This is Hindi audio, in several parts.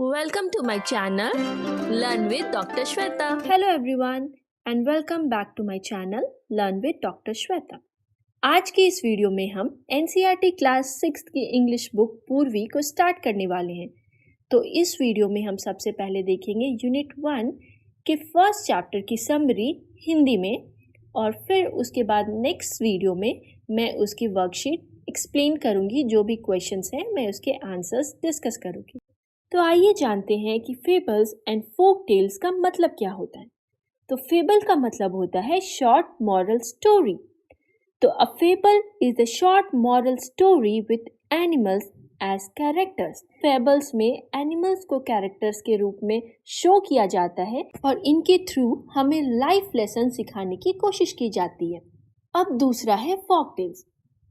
Welcome to my channel Learn with Dr. Shweta. Hello everyone and welcome back to my channel Learn with Dr. Shweta. आज की इस वीडियो में हम NCERT क्लास 6 की इंग्लिश बुक पूर्वी को स्टार्ट करने वाले हैं। तो इस वीडियो में हम सबसे पहले देखेंगे यूनिट 1 के फर्स्ट चैप्टर की समरी हिंदी में और फिर उसके बाद नेक्स्ट वीडियो में मैं उसकी वर्कशीट एक्सप्लेन करूंगी। जो भी क्वेश्चंस हैं मैं उसके आंसर्स डिस्कस करूंगी। तो आइए जानते हैं कि फेबल्स एंड फोक टेल्स का मतलब क्या होता है। तो फेबल का मतलब होता है शॉर्ट मॉरल स्टोरी। तो a fable is the short moral story with animals as characters. Fables में एनिमल्स को कैरेक्टर्स के रूप में शो किया जाता है और इनके थ्रू हमें लाइफ लेसन सिखाने की कोशिश की जाती है। अब दूसरा है फोक टेल्स।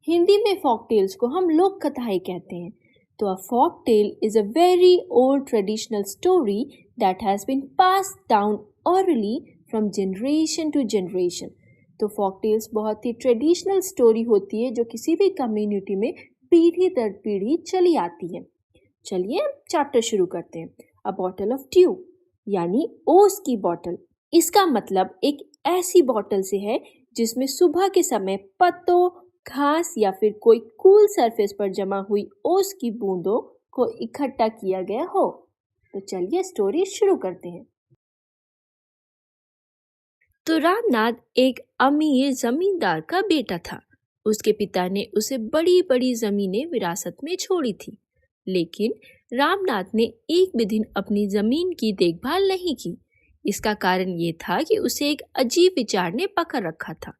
हिंदी में फोक टेल्स को हम लोक कथाएं कहते हैं। तो a folk tale is a very old traditional story that has been passed down orally from generation to generation. तो folk tales बहुत ही ट्रेडिशनल स्टोरी होती है जो किसी भी कम्युनिटी में पीढ़ी दर पीढ़ी चली आती है। चलिए चैप्टर शुरू करते हैं। अ बॉटल ऑफ ड्यू यानी ओस की बॉटल। इसका मतलब एक ऐसी बॉटल से है जिसमें सुबह के समय पत्तों, घास या फिर कोई कूल सरफेस पर जमा हुई ओस की बूंदों को इकट्ठा किया गया हो। तो चलिए स्टोरी शुरू करते हैं। तो रामनाथ एक अमीर जमींदार का बेटा था। उसके पिता ने उसे बड़ी बड़ी जमीनें विरासत में छोड़ी थी, लेकिन रामनाथ ने एक भी दिन अपनी जमीन की देखभाल नहीं की। इसका कारण ये था कि उसे एक अजीब विचार ने पकड़ रखा था।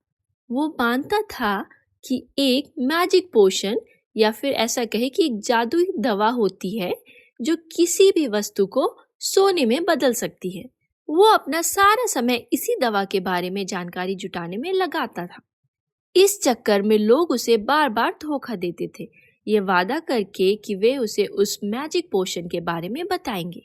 वो मानता था कि एक मैजिक पोशन या फिर ऐसा कहे कि एक जादुई दवा होती है जो किसी भी वस्तु को सोने में बदल सकती है। वो अपना सारा समय इसी दवा के बारे में जानकारी जुटाने में लगाता था। इस चक्कर में लोग उसे बार बार धोखा देते थे, ये वादा करके कि वे उसे उस मैजिक पोशन के बारे में बताएंगे।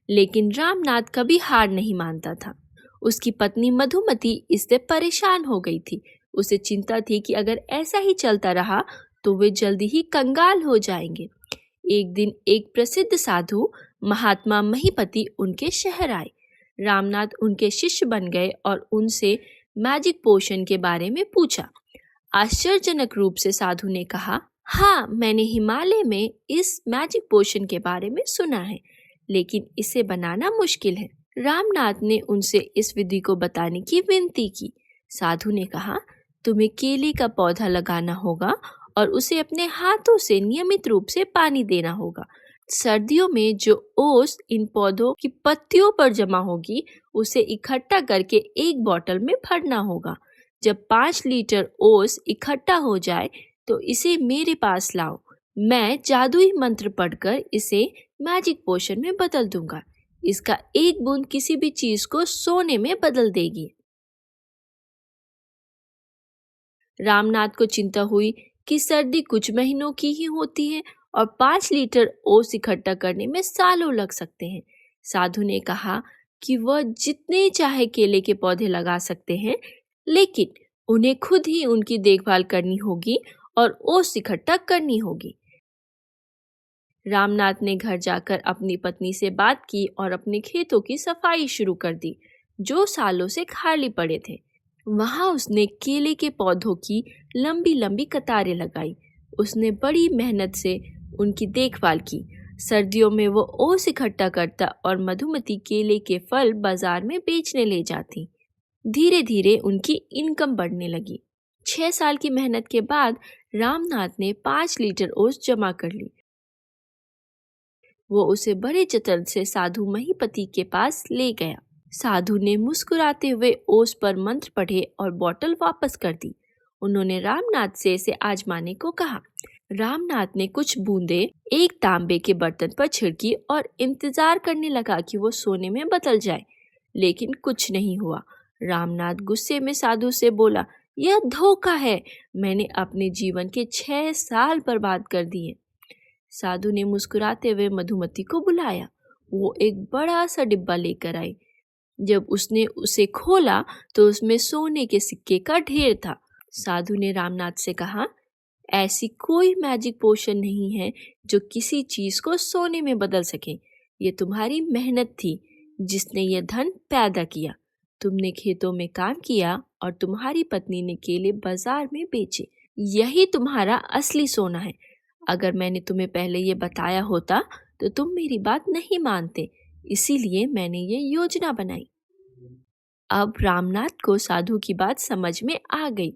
लेकिन रामनाथ कभी हार नहीं मानता था। उसकी पत्नी मधुमती इससे परेशान हो गई थी। उसे चिंता थी कि अगर ऐसा ही चलता रहा तो वे जल्दी ही कंगाल हो जाएंगे। एक दिन एक प्रसिद्ध साधु महात्मा महीपति उनके शहर आए। रामनाथ उनके शिष्य बन गए और उनसे मैजिक पोशन के बारे में पूछा। आश्चर्यजनक रूप से साधु ने कहा, हाँ, मैंने हिमालय में इस मैजिक पोशन के बारे में सुना है, लेकिन इसे बनाना मुश्किल है। रामनाथ ने उनसे इस विधि को बताने की विनती की। साधु ने कहा, तुम्हें केले का पौधा लगाना होगा और उसे अपने हाथों से नियमित रूप से पानी देना होगा। सर्दियों में जो ओस इन पौधों की पत्तियों पर जमा होगी उसे इकट्ठा करके एक बोतल में भरना होगा। जब 5 लीटर ओस इकट्ठा हो जाए तो इसे मेरे पास लाओ। मैं जादुई मंत्र पढ़कर इसे मैजिक पोशन में बदल दूंगा। इसका एक बूंद किसी भी चीज को सोने में बदल देगी। रामनाथ को चिंता हुई कि सर्दी कुछ महीनों की ही होती है और 5 लीटर ओस इकट्ठा करने में सालों लग सकते हैं। साधु ने कहा कि वह जितने चाहे केले के पौधे लगा सकते हैं, लेकिन उन्हें खुद ही उनकी देखभाल करनी होगी और ओस इकट्ठा करनी होगी। रामनाथ ने घर जाकर अपनी पत्नी से बात की और अपने खेतों की सफाई शुरू कर दी, जो सालों से खाली पड़े थे। वहां उसने केले के पौधों की लंबी लंबी कतारें लगाई। उसने बड़ी मेहनत से उनकी देखभाल की। सर्दियों में वो ओस इकट्ठा करता और मधुमती केले के फल बाजार में बेचने ले जाती। धीरे धीरे उनकी इनकम बढ़ने लगी। 6 साल की मेहनत के बाद रामनाथ ने 5 लीटर ओस जमा कर ली। वो उसे बड़े जतन से साधु महीपति के पास ले गया। साधु ने मुस्कुराते हुए ओस पर मंत्र पढ़े और बोतल वापस कर दी। उन्होंने रामनाथ से इसे आजमाने को कहा। रामनाथ ने कुछ बूंदें एक तांबे के बर्तन पर छिड़की और इंतजार करने लगा कि वो सोने में बदल जाए, लेकिन कुछ नहीं हुआ। रामनाथ गुस्से में साधु से बोला, यह धोखा है। मैंने अपने जीवन के 6 साल बर्बाद कर दिए। साधु ने मुस्कुराते हुए मधुमती को बुलाया। वो एक बड़ा सा डिब्बा लेकर आई। जब उसने उसे खोला तो उसमें सोने के सिक्के का ढेर था। साधु ने रामनाथ से कहा, ऐसी कोई मैजिक पोशन नहीं है जो किसी चीज को सोने में बदल सके। ये तुम्हारी मेहनत थी जिसने ये धन पैदा किया। तुमने खेतों में काम किया और तुम्हारी पत्नी ने केले बाजार में बेचे। यही तुम्हारा असली सोना है। अगर मैंने तुम्हें पहले ये बताया होता तो तुम मेरी बात नहीं मानते, इसीलिए मैंने ये योजना बनाई। अब रामनाथ को साधु की बात समझ में आ गई।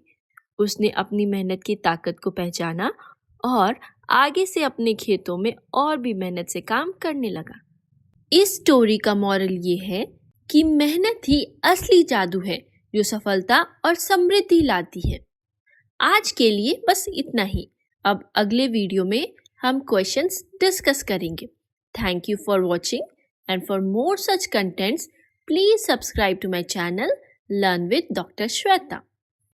उसने अपनी मेहनत की ताकत को पहचाना और आगे से अपने खेतों में और भी मेहनत से काम करने लगा। इस स्टोरी का मॉरल ये है कि मेहनत ही असली जादू है जो सफलता और समृद्धि लाती है। आज के लिए बस इतना ही। अब अगले वीडियो में हम क्वेश्चंस डिस्कस करेंगे। Thank you for watching and for more such contents please subscribe to my channel learn with doctor Shweta.